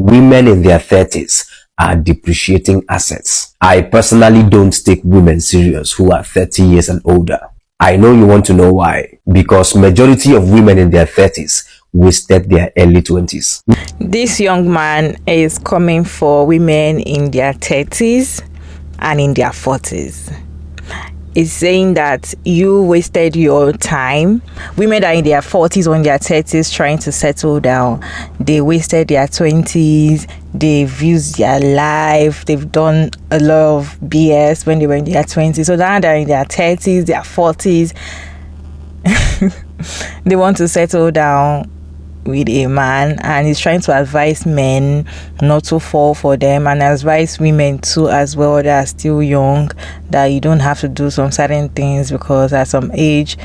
Women in their 30s are depreciating assets. I personally don't take women serious who are 30 years and older. I know you want to know why. Because majority of women in their 30s wasted their early 20s. This young man is coming for women in their 30s and in their 40s. Is saying that you wasted your time. Women that are in their 40s or in their 30s trying to settle down, they wasted their 20s, they've used their life, they've done a lot of BS when they were in their 20s. So now they're in their 30s, their 40s, they want to settle down with a man, and he's trying to advise men not to fall for them, and advise women too as well that are still young, that you don't have to do some certain things because at some age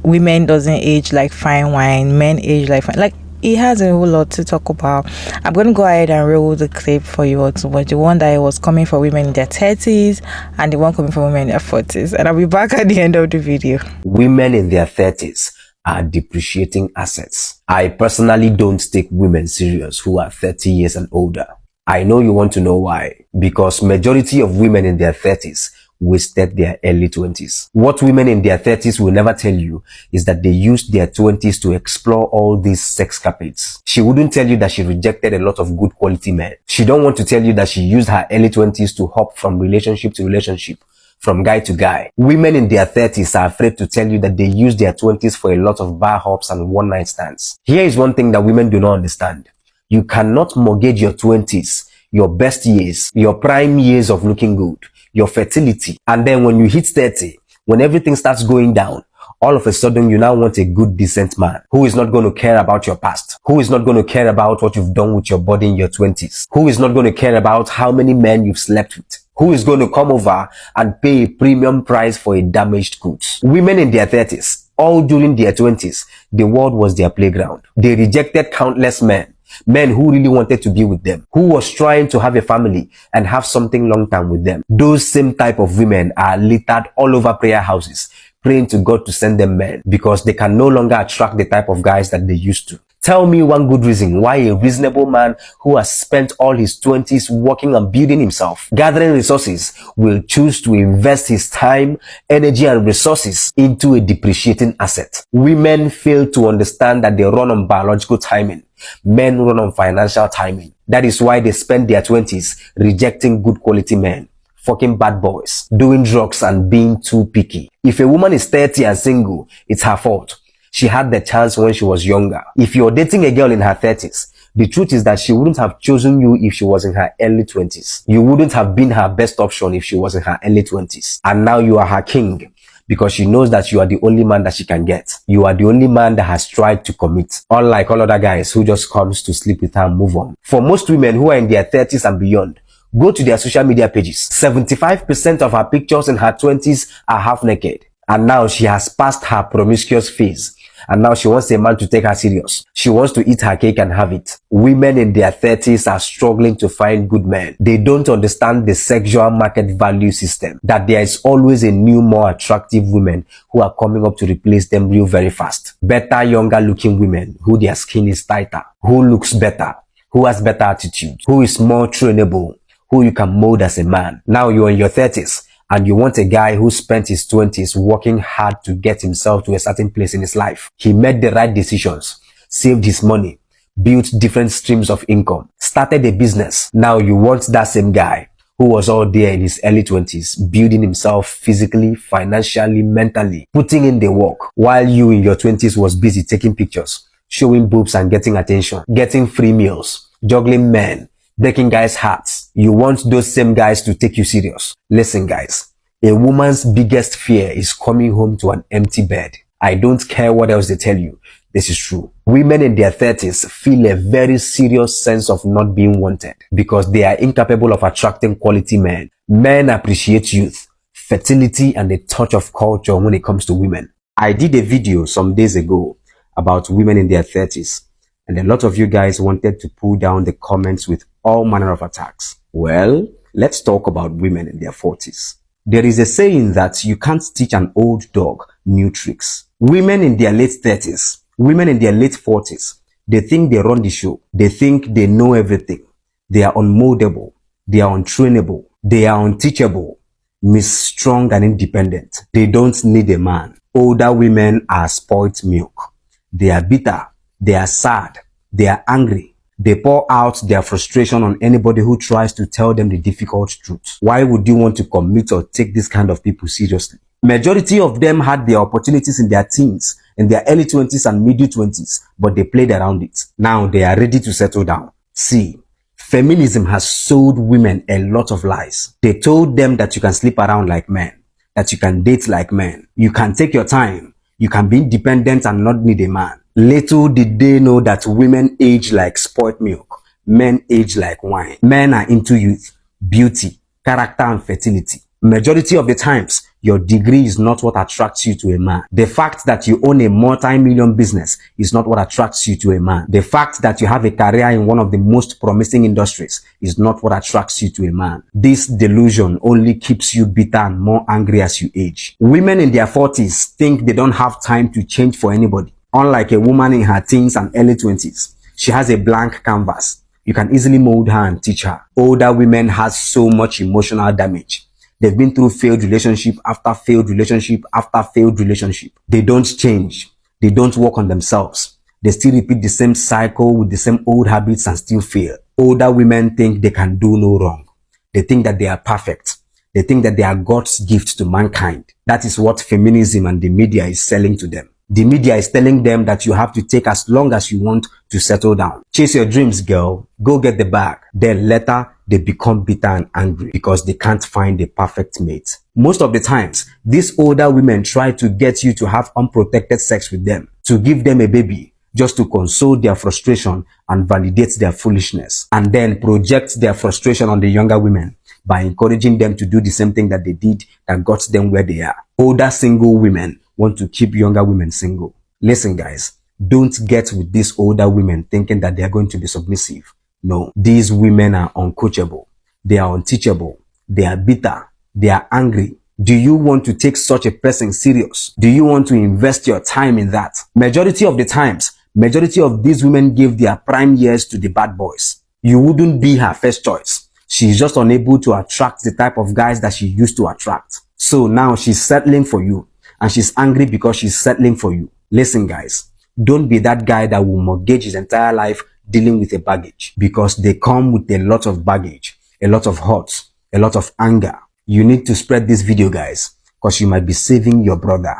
women doesn't age like fine wine, men age like fine. Like, he has a whole lot to talk about. I'm going to go ahead and roll the clip for you all to watch. The one that was coming for women in their 30s and the one coming for women in their 40s, and I'll be back at the end of the video. Women in their 30s are depreciating assets. I personally don't take women serious who are 30 years and older. I know you want to know why. Because majority of women in their 30s wasted their early 20s. What women in their 30s will never tell you is that they used their 20s to explore all these sex capades. She wouldn't tell you that she rejected a lot of good quality men. She don't want to tell you that she used her early 20s to hop from relationship to relationship, from guy to guy. Women in their 30s are afraid to tell you that they use their 20s for a lot of bar hops and one-night stands. Here is one thing that women do not understand. You cannot mortgage your 20s, your best years, your prime years of looking good, your fertility, and then when you hit 30, when everything starts going down, all of a sudden you now want a good, decent man who is not going to care about your past, who is not going to care about what you've done with your body in your 20s, who is not going to care about how many men you've slept with, who is going to come over and pay a premium price for a damaged goods. Women in their 30s, all during their 20s, the world was their playground. They rejected countless men who really wanted to be with them, who was trying to have a family and have something long term with them. Those same type of women are littered all over prayer houses, praying to God to send them men because they can no longer attract the type of guys that they used to. Tell me one good reason why a reasonable man who has spent all his 20s working and building himself, gathering resources, will choose to invest his time, energy, and resources into a depreciating asset. Women fail to understand that they run on biological timing. Men run on financial timing. That is why they spend their 20s rejecting good quality men, fucking bad boys, doing drugs, and being too picky. If a woman is 30 and single, it's her fault. She had the chance when she was younger. If you're dating a girl in her 30s, the truth is that she wouldn't have chosen you if she was in her early 20s. You wouldn't have been her best option if she was in her early 20s. And now you are her king because she knows that you are the only man that she can get. You are the only man that has tried to commit. Unlike all other guys who just comes to sleep with her and move on. For most women who are in their 30s and beyond, go to their social media pages. 75% of her pictures in her 20s are half naked. And now she has passed her promiscuous phase. And now she wants a man to take her serious. She wants to eat her cake and have it. Women in their 30s are struggling to find good men. They don't understand the sexual market value system. That there is always a new, more attractive women who are coming up to replace them real very fast. Better, younger looking women who their skin is tighter, who looks better, who has better attitude, who is more trainable, who you can mold as a man. Now you're in your 30s. And you want a guy who spent his 20s working hard to get himself to a certain place in his life. He made the right decisions, saved his money, built different streams of income, started a business. Now you want that same guy who was all there in his early 20s, building himself physically, financially, mentally, putting in the work, while you in your 20s was busy taking pictures, showing boobs and getting attention, getting free meals, juggling men, breaking guys' hearts. You want those same guys to take you serious. Listen guys, a woman's biggest fear is coming home to an empty bed. I don't care what else they tell you. This is true. Women in their 30s feel a very serious sense of not being wanted because they are incapable of attracting quality men. Men appreciate youth, fertility, and a touch of culture when it comes to women. I did a video some days ago about women in their 30s. And a lot of you guys wanted to pull down the comments with all manner of attacks. Well, let's talk about women in their 40s. There is a saying that you can't teach an old dog new tricks. Women in their late 30s, women in their late 40s They think they run the show. They think they know everything. They are unmoldable. They are untrainable. They are unteachable. Miss Strong and independent. They don't need a man. Older women are spoilt milk. They are bitter. They are sad. They are angry. They pour out their frustration on anybody who tries to tell them the difficult truth. Why would you want to commit or take this kind of people seriously? Majority of them had their opportunities in their teens, in their early 20s and middle 20s, but they played around it. Now they are ready to settle down. See, feminism has sold women a lot of lies. They told them that you can sleep around like men, that you can date like men, you can take your time, you can be independent and not need a man. Little did they know that women age like spoiled milk, men age like wine. Men are into youth, beauty, character and fertility. Majority of the times, your degree is not what attracts you to a man. The fact that you own a multi-million business is not what attracts you to a man. The fact that you have a career in one of the most promising industries is not what attracts you to a man. This delusion only keeps you bitter and more angry as you age. Women in their 40s think they don't have time to change for anybody. Unlike a woman in her teens and early 20s, she has a blank canvas. You can easily mold her and teach her. Older women have so much emotional damage. They've been through failed relationship after failed relationship after failed relationship. They don't change. They don't work on themselves. They still repeat the same cycle with the same old habits and still fail. Older women think they can do no wrong. They think that they are perfect. They think that they are God's gift to mankind. That is what feminism and the media is selling to them. The media is telling them that you have to take as long as you want to settle down. Chase your dreams, girl. Go get the bag. Then later, they become bitter and angry because they can't find a perfect mate. Most of the times, these older women try to get you to have unprotected sex with them, to give them a baby, just to console their frustration and validate their foolishness, and then project their frustration on the younger women by encouraging them to do the same thing that they did that got them where they are. Older single women want to keep younger women single. Listen, guys, don't get with these older women thinking that they are going to be submissive. No, these women are uncoachable. They are unteachable. They are bitter. They are angry. Do you want to take such a person serious? Do you want to invest your time in that? Majority of the times, majority of these women give their prime years to the bad boys. You wouldn't be her first choice. She's just unable to attract the type of guys that she used to attract. So now she's settling for you. And she's angry because she's settling for you. Listen, guys, don't be that guy that will mortgage his entire life dealing with a baggage, because they come with a lot of baggage, a lot of hurt, a lot of anger. You need to spread this video, guys, because you might be saving your brother.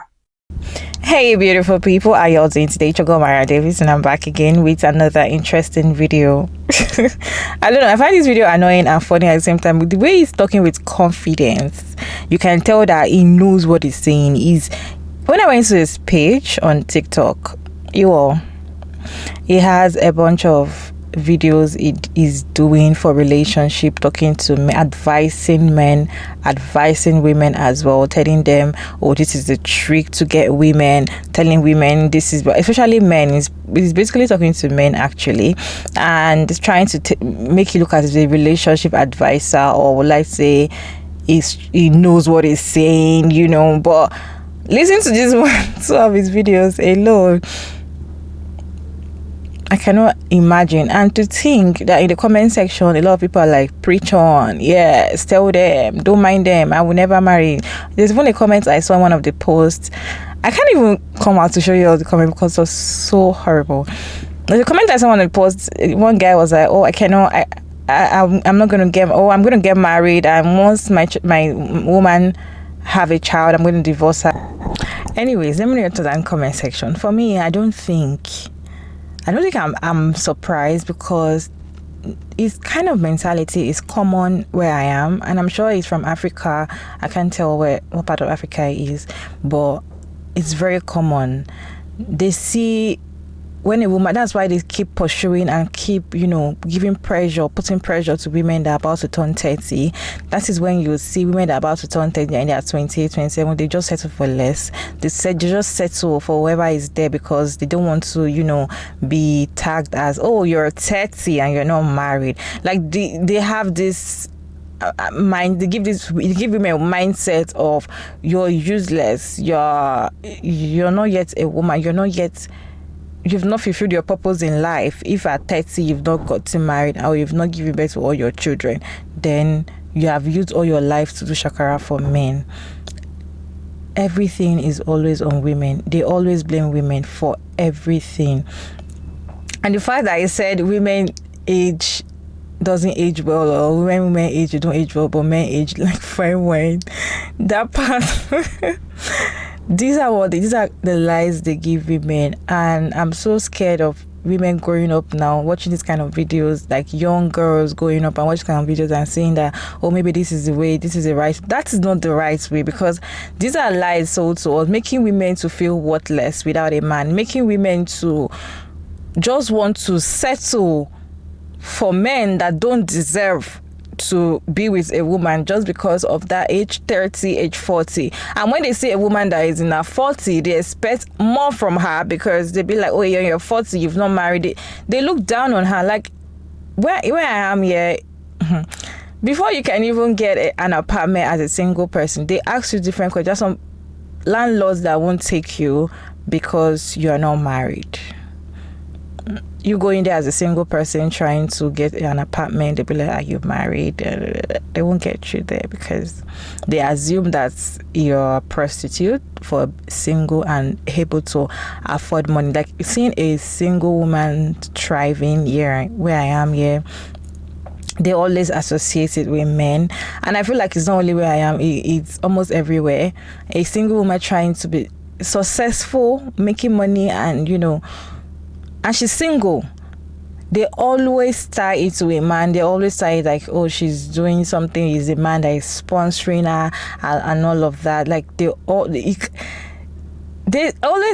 Hey beautiful people, how y'all doing today? Chogo Mara Davis, and I'm back again with another interesting video. I don't know, I find this video annoying and funny at the same time. The way he's talking with confidence, you can tell that he knows what he's saying. When I went to his page on TikTok, he has a bunch of videos it is doing for relationship, talking to men, advising men, advising women as well, telling them, oh, this is the trick to get women, telling women this is, especially men, he's basically talking to men actually, and trying to make you look as a relationship advisor, or let's say he knows what he's saying, but listen to this one, two of his videos alone, I cannot imagine. And to think that in the comment section, a lot of people are like, preach on, yes, tell them, don't mind them, I will never marry. There's even a comment I saw in one of the posts. I can't even come out to show you all the comment because it was so horrible. The comment I saw on the post, one guy was like, oh, I'm not going to get, I'm going to get married, and once my woman have a child, I'm going to divorce her. Anyways, let me get to that comment section. For me, I don't think I'm surprised, because his kind of mentality is common where I am, and I'm sure he's from Africa. I can't tell what part of Africa he is, but it's very common. They see when a woman, that's why they keep pursuing and keep, giving pressure, putting pressure to women that are about to turn 30. That is when you see women that are about to turn 30 and they are 28, 27, they just settle for less. They just settle for whoever is there because they don't want to, be tagged as, oh, you're 30 and you're not married. Like they have this mind, they give women a mindset of, you're useless, you're not yet a woman, you're not yet you've not fulfilled your purpose in life, if at 30 you've not gotten married or you've not given birth to all your children, then you have used all your life to do shakara for men. Everything is always on women. They always blame women for everything. And the fact that I said women age doesn't age well, or when women age they don't age well, but men age like fine wine, that part these are the lies they give women. And I'm so scared of women growing up now watching these kind of videos, like young girls growing up and watching kind of videos and saying that, oh, maybe this is the way, this is the right. That is not the right way, because these are lies sold to us, making women to feel worthless without a man, making women to just want to settle for men that don't deserve to be with a woman just because of that age 30, age 40. And when they see a woman that is in her 40, they expect more from her, because they be like, oh, you're in your 40, you've not married it. They look down on her. Like where I am here, before you can even get an apartment as a single person, they ask you different questions. There's some landlords that won't take you because you are not married. You go in there as a single person trying to get an apartment, they'll be like, are you married? They won't get you there because they assume that you're a prostitute for single and able to afford money. Like seeing a single woman thriving here, where I am here, they always associate it with men. And I feel like it's not only where I am, it's almost everywhere. A single woman trying to be successful, making money, and and she's single, they always tie it to a man. They always tie it like, oh, she's doing something, is a man that is sponsoring her and all of that. Like there's always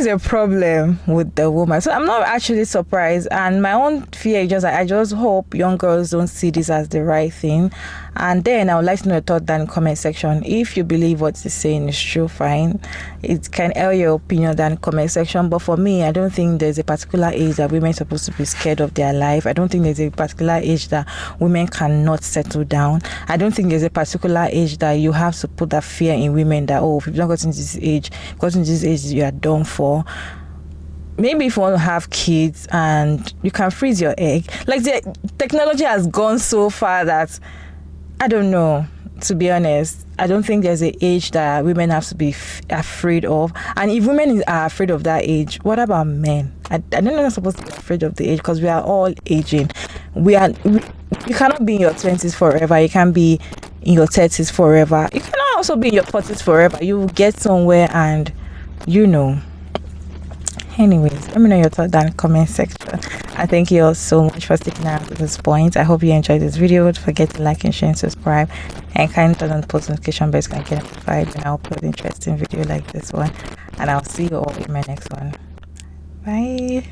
a problem with the woman. So I'm not actually surprised. And my own fear is just I just hope young girls don't see this as the right thing. And then I would like to know your thought down in the comment section. If you believe what it's saying is true, fine. It can air your opinion down in the comment section. But for me, I don't think there's a particular age that women are supposed to be scared of their life. I don't think there's a particular age that women cannot settle down. I don't think there's a particular age that you have to put that fear in women that, oh, if you've not gotten to this age, you are done for. Maybe if you want to have kids and you can freeze your egg. Like the technology has gone so far that I don't know, to be honest. I don't think there's an age that women have to be afraid of. And if women are afraid of that age, what about men? I don't know if they're supposed to be afraid of the age, because we are all aging. You cannot be in your 20s forever. You can't be in your 30s forever. You cannot also be in your 40s forever. You will get somewhere and Anyways, let me know your thoughts down in the comment section. And thank you all so much for sticking around to this point. I hope you enjoyed this video. Don't forget to like and share and subscribe. And kindly turn on the post notification bell so you can get notified when I upload interesting video like this one. And I'll see you all in my next one. Bye.